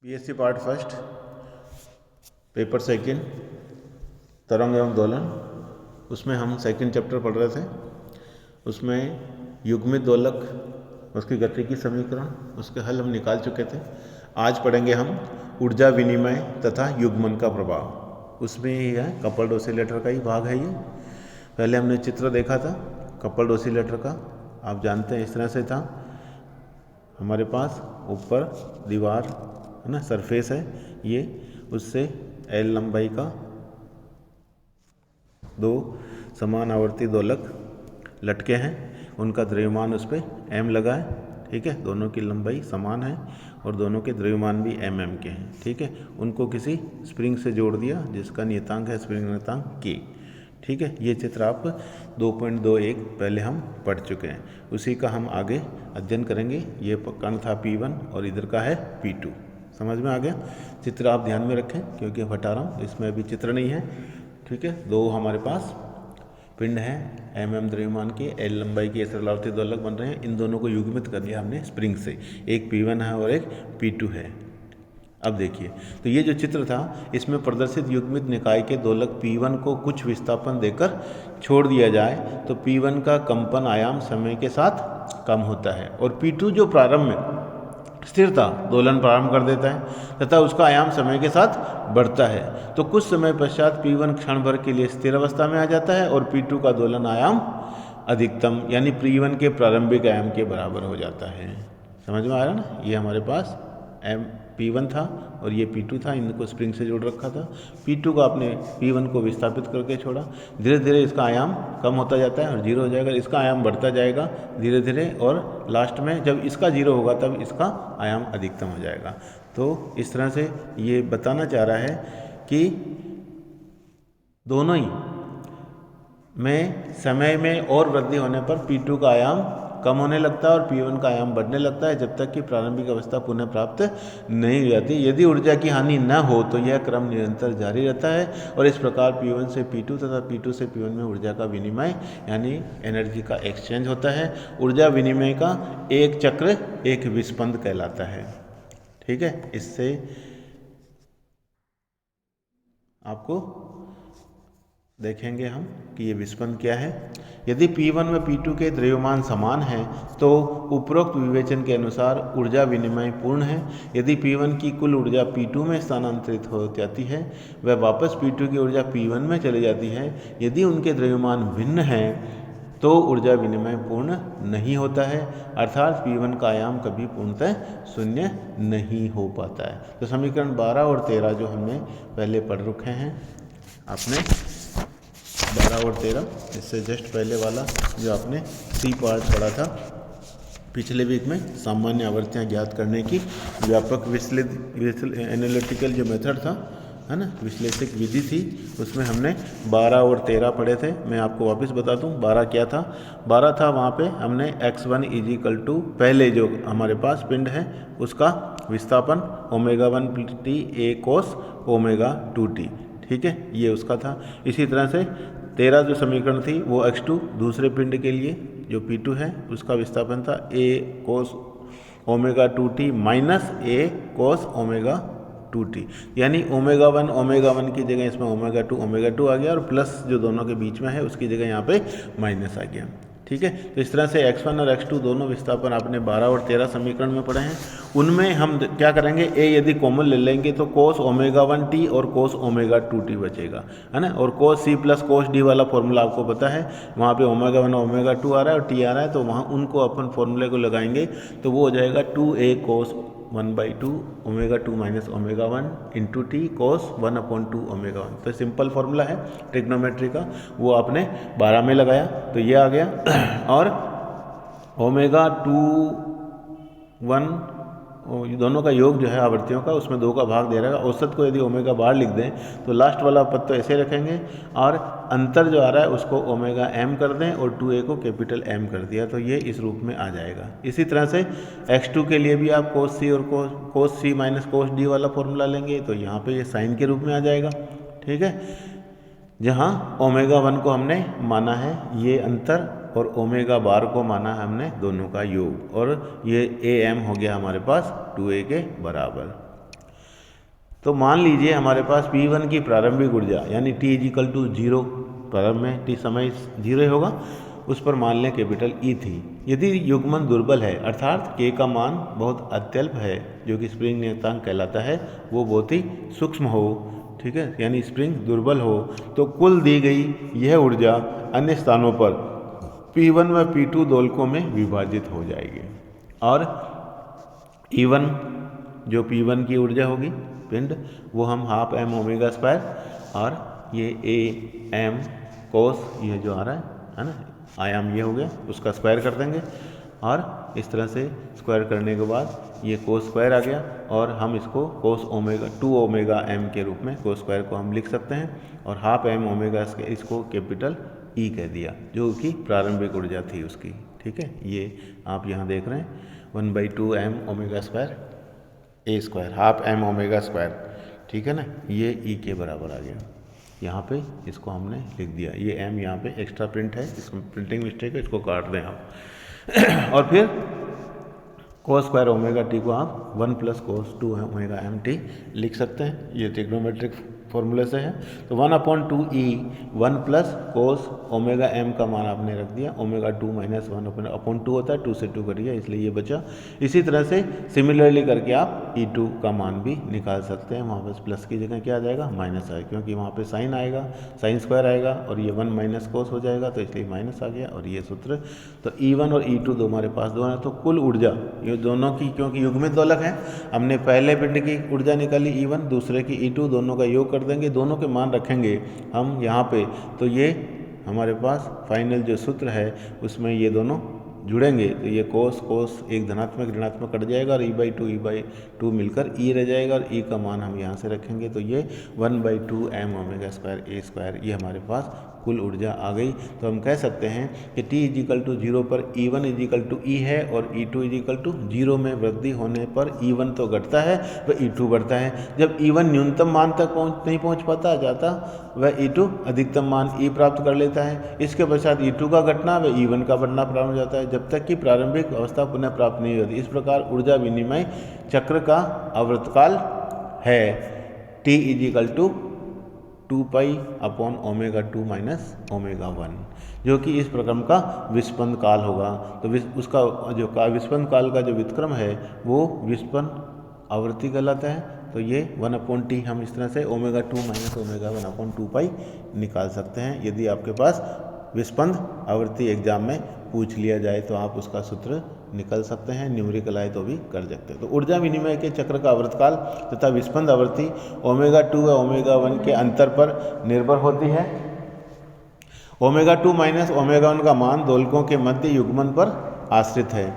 BSc part first paper second तरंग एवं दोलन, उसमें हम सेकंड चैप्टर पढ़ रहे थे। उसमें युग्मित दोलक, उसकी गति की समीकरण, उसके हल हम निकाल चुके थे। आज पढ़ेंगे हम ऊर्जा विनिमय तथा युग्मन का प्रभाव। उसमें ही है कपल्ड ऑसिलेटर का ही भाग है ये। पहले हमने चित्र देखा था कपल्ड ऑसिलेटर का, आप जानते हैं इस तरह से था। हमारे पास ऊपर दीवार है ना, सरफेस है ये, उससे एल लंबाई का दो समान आवर्ती दोलक लटके हैं, उनका द्रव्यमान उस पर एम लगा है। ठीक है, दोनों की लंबाई समान है और दोनों के द्रव्यमान भी एम एम के हैं। ठीक है, उनको किसी स्प्रिंग से जोड़ दिया जिसका नियतांक है स्प्रिंग नियतांक के। ठीक है, ये चित्र आप 2.21 पहले हम पढ़ चुके हैं, उसी का हम आगे अध्ययन करेंगे। ये कण था P1 और इधर का है P2। समझ में आ गया? चित्र आप ध्यान में रखें क्योंकि हटा रहा हूँ, इसमें अभी चित्र नहीं है। ठीक है, दो हमारे पास पिंड हैं एम एम द्रव्यमान के, एल लंबाई के सरलावर्ती दोलक बन रहे हैं। इन दोनों को युग्मित कर लिया हमने स्प्रिंग से, एक P1 है और एक P2 है। अब देखिए, तो ये जो चित्र था इसमें प्रदर्शित युग्मित निकाय के दोलक P1 को कुछ विस्थापन देकर छोड़ दिया जाए तो P1 का कंपन आयाम समय के साथ कम होता है और P2 जो प्रारंभ में स्थिरता दोलन प्रारंभ कर देता है तथा उसका आयाम समय के साथ बढ़ता है। तो कुछ समय पश्चात P1 क्षण भर के लिए स्थिर अवस्था में आ जाता है और P2 का दोलन आयाम अधिकतम यानी P1 के प्रारंभिक आयाम के बराबर हो जाता है। समझ में आ रहा ना? ये हमारे पास P1 था और ये P2 था, इनको स्प्रिंग से जोड़ रखा था। P2 को आपने P1 को विस्थापित करके छोड़ा, धीरे धीरे इसका आयाम कम होता जाता है और जीरो हो जाएगा, इसका आयाम बढ़ता जाएगा धीरे धीरे और लास्ट में जब इसका जीरो होगा तब इसका आयाम अधिकतम हो जाएगा। तो इस तरह से ये बताना चाह रहा है कि दोनों ही में समय में और वृद्धि होने पर P2 का आयाम कम होने लगता है और P1 का आयाम बढ़ने लगता है जब तक कि प्रारंभिक अवस्था पुनः प्राप्त नहीं हो जाती। यदि ऊर्जा की हानि न हो तो यह क्रम निरंतर जारी रहता है और इस प्रकार P1 से P2 तथा P2 से P1 में ऊर्जा का विनिमय यानी एनर्जी का एक्सचेंज होता है। ऊर्जा विनिमय का एक चक्र एक विस्पंद कहलाता है। ठीक है, इससे आपको देखेंगे हम कि ये विस्पंद क्या है। यदि P1 व P2 के द्रव्यमान समान हैं तो उपरोक्त विवेचन के अनुसार ऊर्जा विनिमय पूर्ण है। यदि P1 की कुल ऊर्जा P2 में स्थानांतरित हो जाती है वह वापस P2 की ऊर्जा P1 में चली जाती है। यदि उनके द्रव्यमान भिन्न हैं तो ऊर्जा विनिमय पूर्ण नहीं होता है, अर्थात P1 का आयाम कभी पूर्णतः शून्य नहीं हो पाता है। तो समीकरण 12 और 13 जो हमने पहले पढ़ रखे हैं, आपने 12 और 13, इससे जस्ट पहले वाला जो आपने सी पार्ट पढ़ा था पिछले वीक में, सामान्य आवर्तियाँ ज्ञात करने की व्यापक एनालिटिकल जो मेथड था है ना, विश्लेषक विधि थी, उसमें हमने 12 और 13 पढ़े थे। मैं आपको वापस बता दूं 12 क्या था। 12 था वहाँ पे हमने x1 = पहले जो हमारे पास पिंड है उसका विस्थापन ω1t a cos ω2t। ठीक है, ये उसका था। इसी तरह से 13 जो समीकरण थी वो x2 दूसरे पिंड के लिए जो P2 है उसका विस्थापन था a cos ω2t minus a cos ω2t, यानी ω1 की जगह इसमें ω2 आ गया और प्लस जो दोनों के बीच में है उसकी जगह यहाँ पे माइनस आ गया। ठीक है, तो इस तरह से x1 और x2 दोनों विस्थापन आपने 12 और 13 समीकरण में पढ़े हैं। उनमें हम क्या करेंगे, a यदि कॉमन ले लेंगे तो cos ω1t और cos ω2t बचेगा, है ना। और cos c plus cos d वाला फॉर्मूला आपको पता है, वहाँ पे ω1 ω2 आ रहा है और t आ रहा है, तो वहाँ उनको अपन फॉर्मूले को लगाएंगे तो वो हो जाएगा 2a cos 1/2 ω2 minus ω1 into t cos 1/2 ω1। तो सिंपल फॉर्मूला है ट्रिग्नोमेट्री का, वो आपने 12 में लगाया तो ये आ गया। और ω2 दोनों का योग जो है आवर्तियों का, उसमें 2 का भाग दे रहेगा। औसत को यदि ओमेगा बाहर लिख दें तो लास्ट वाला पद तो ऐसे रखेंगे और अंतर जो आ रहा है उसको ω_m कर दें और 2a को कैपिटल M कर दिया तो ये इस रूप में आ जाएगा। इसी तरह से x2 के लिए भी आप cos c और cos c minus cos d वाला फॉर्मूला लेंगे तो यहाँ पे ये साइन के रूप में आ जाएगा। ठीक है, जहाँ ω1 को हमने माना है ये अंतर और ω को माना है हमने दोनों का योग, और ये am हो गया हमारे पास 2a के बराबर। तो मान लीजिए हमारे पास P1 की प्रारंभिक ऊर्जा यानी T इजिकल टू 0, प्रारंभ में T समय 0 होगा, उस पर मान लें कैपिटल E थी। यदि युग्मन दुर्बल है अर्थात K का मान बहुत अत्यल्प है, जो कि स्प्रिंग नियतांक कहलाता है, वो बहुत ही सूक्ष्म हो, ठीक है, यानी स्प्रिंग दुर्बल हो, तो कुल दी गई यह ऊर्जा अन्य स्थानों पर P1 व P2 दोलकों में विभाजित हो जाएगी और E1 जो P1 की ऊर्जा होगी पिंड, वो हम हाफ m ओमेगा स्क्वायर और ये a m कोस, ये जो आ रहा है ना, आयाम ये हो गया, उसका स्क्वायर कर देंगे और इस तरह से स्क्वायर करने के बाद ये कोस स्क्वायर आ गया और हम इसको कोस ओमेगा 2 ओमेगा m के रूप में कोस स्क्वायर को हम लिख सकते हैं और हाफ m ओमेगा इसको कैपिटल E कह दिया, जो कि प्रारंभिक ऊर्जा थी उसकी, ठीक है। ये आप यहाँ देख रहे हैं 1/2 m omega square a square half m omega square, ठीक है ना, ये E के बराबर आ गया। यहाँ पे इसको हमने लिख दिया, ये m यहाँ पे एक्स्ट्रा प्रिंट है, इसको प्रिंटिंग मिस्टेक है, इसको काट दें आप और फिर कोस स्क्वायर ओमेगा टी को आप 1 plus cos 2 omega M T लिख सकते हैं, ये ट्रिग्नोमेट्रिक फॉर्मूले से है। तो 1/2 ई 1 प्लस कोस ओमेगा एम का मान आपने रख दिया, ओमेगा 2 माइनस 1/2 होता है, 2 से 2 कट गया इसलिए ये बचा। इसी तरह से सिमिलरली करके आप E2 का मान भी निकाल सकते हैं, वहाँ पर प्लस की जगह क्या आ जाएगा माइनस आएगा, क्योंकि वहाँ पे साइन आएगा, साइन स्क्वायर आएगा और ये 1 माइनस कोस हो जाएगा, तो इसलिए माइनस आ गया और ये सूत्र। तो E1 और E2 दो हमारे पास दोनों है, तो कुल ऊर्जा ये दोनों की, क्योंकि युग्मित दोलक है, हमने पहले पिंड की ऊर्जा निकाली E1, दूसरे की E2, दोनों का योग कर देंगे, दोनों के मान रखेंगे हम यहाँ पे, तो ये हमारे पास फाइनल जो सूत्र है उसमें ये दोनों जुड़ेंगे, तो ये कोस कोस एक धनात्मक ऋणात्मक कट जाएगा और E/2 मिलकर E रह जाएगा और E का मान हम यहाँ से रखेंगे, तो ये 1/2 m omega square a square, ये हमारे पास कुल ऊर्जा आ गई। तो हम कह सकते हैं कि T इजिकल टू 0 पर E1 इजिकल टू E है और E2 इजिकल टू 0 में वृद्धि होने पर E1 तो घटता है वह E2 बढ़ता है। जब E1 न्यूनतम मान तक नहीं पहुंच पाता जाता, वह E2 अधिकतम मान E प्राप्त कर लेता है। इसके पश्चात E2 का घटना व E1 का बढ़ना प्रारंभ हो जाता है, जब तक कि प्रारंभिक अवस्था पुनः प्राप्त नहीं होती। इस प्रकार ऊर्जा विनिमय चक्र का आवर्तकाल है T equal to 2 pi upon omega 2 minus omega 1, जो कि इस प्रक्रम का विस्पंद काल होगा। तो उसका जो विस्पंद काल का जो व्युत्क्रम है वो विस्पंद आवृत्ति कहलाता है। तो ये 1/T हम इस तरह से ओमेगा 2 माइनस ओमेगा 1/2 पाई निकाल सकते हैं। यदि आपके पास विस्पंद आवृत्ति एग्जाम में पूछ लिया जाए तो आप उसका सूत्र निकल सकते हैं, न्यूमेरिकल आए तो भी कर सकते हैं। तो ऊर्जा विनिमय के चक्र का आवर्तकाल तथा विस्पंद आवृत्ति ओमेगा 2 व ओमेगा 1 के अंतर पर निर्भर होती है। ओमेगा 2 माइनस ओमेगा 1 का मान दोलकों के मध्य युग्मन पर आश्रित है।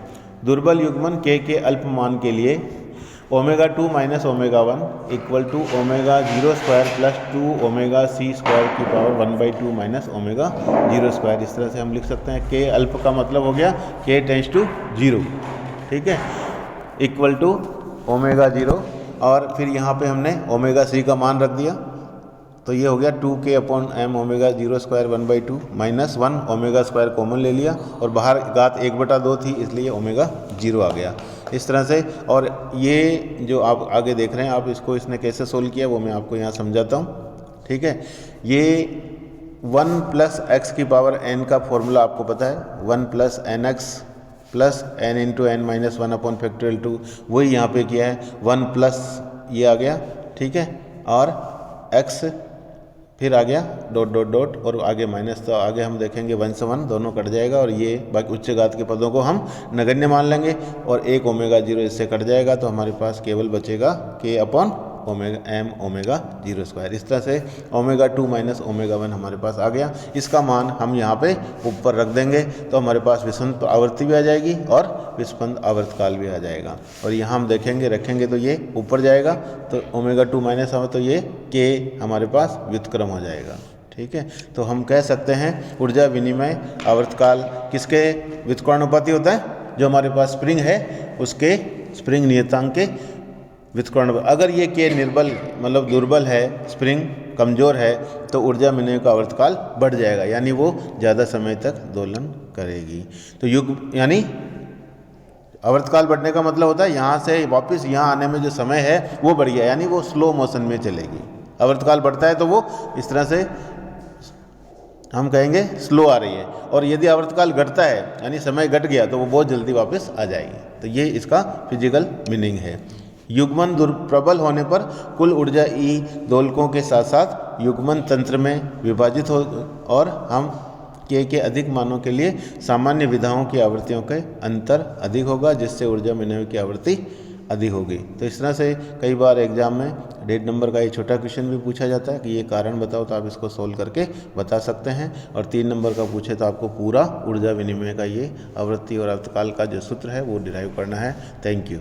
दुर्बल युग्मन K के अल्प मान के लिए omega 2 minus omega 1 equal to omega 0 square plus 2 omega C square की पावर 1/2 माइनस ओमेगा 0 स्क्वायर, इस तरह से हम लिख सकते हैं। K अल्प का मतलब हो गया K टेंस टू 0, ठीक है, इक्वल टू ओमेगा 0 और फिर यहाँ पे हमने ओमेगा C का मान रख दिया, तो ये हो गया 2K upon m omega 0 square 1/2 minus 1 omega square common ले लिया और बाहर घात 1/2 थी इसलिए ओमेगा 0 आ गया इस तरह से। और ये जो आप आगे देख रहे हैं, आप इसको इसने कैसे सोल्व किया वो मैं आपको यहाँ समझाता हूँ, ठीक है। ये 1 प्लस x की पावर n का फॉर्मूला आपको पता है, 1 plus nx plus n into n minus 1/2, वही यहाँ पे किया है। 1 प्लस ये आ गया, ठीक है, और x फिर आ गया डॉट डॉट डॉट और आगे माइनस, तो आगे हम देखेंगे 1 से 1 दोनों कट जाएगा और ये बाकी उच्च घात के पदों को हम नगण्य मान लेंगे और एक ओमेगा 0 इससे कट जाएगा, तो हमारे पास केवल बचेगा K upon omega m omega 0 square. इस तरह से ओमेगा 2 माइनस ओमेगा 1 हमारे पास आ गया। इसका मान हम यहाँ पे ऊपर रख देंगे तो हमारे पास विस्पंद आवृत्ति भी आ जाएगी और विस्पंद आवर्तकाल भी आ जाएगा। और यहाँ हम देखेंगे रखेंगे तो ये ऊपर जाएगा, तो ओमेगा 2 माइनस हमें तो ये K हमारे पास व्युत्क्रम हो जाएगा, ठीक है। तो हम कह सकते हैं ऊर्जा विनिमय आवर्तकाल किसके व्युत्क्रमानुपाती होता है, जो हमारे पास स्प्रिंग है उसके स्प्रिंग नियतांक के व्युत्क्रम। अगर ये K निर्बल मतलब दुर्बल है, स्प्रिंग कमज़ोर है, तो ऊर्जा विनिमय का आवर्तकाल बढ़ जाएगा, यानी वो ज़्यादा समय तक दोलन करेगी। तो युग यानी आवर्तकाल बढ़ने का मतलब होता है यहाँ से वापस यहाँ आने में जो समय है वो बढ़ गया, यानी वो स्लो मोशन में चलेगी। आवर्तकाल बढ़ता है तो वो इस तरह से हम कहेंगे स्लो आ रही है, और यदि आवर्तकाल घटता है यानी समय घट गया तो वो बहुत जल्दी वापस आ जाएगी। तो ये इसका फिजिकल मीनिंग है। युग्मन प्रबल होने पर कुल ऊर्जा ई दोलकों के साथ साथ युग्मन तंत्र में विभाजित हो और हम के अधिक मानों के लिए सामान्य विधाओं की आवृत्तियों के अंतर अधिक होगा, जिससे ऊर्जा विनिमय की आवृत्ति अधिक होगी। तो इस तरह से कई बार एग्जाम में 1.5 नंबर का ये छोटा क्वेश्चन भी पूछा जाता है कि ये कारण बताओ, तो आप इसको सोल्व करके बता सकते हैं। और 3 नंबर का पूछे तो आपको पूरा ऊर्जा विनिमय का ये आवृत्ति और आवर्तकाल का जो सूत्र है वो डिराइव करना है। Thank you.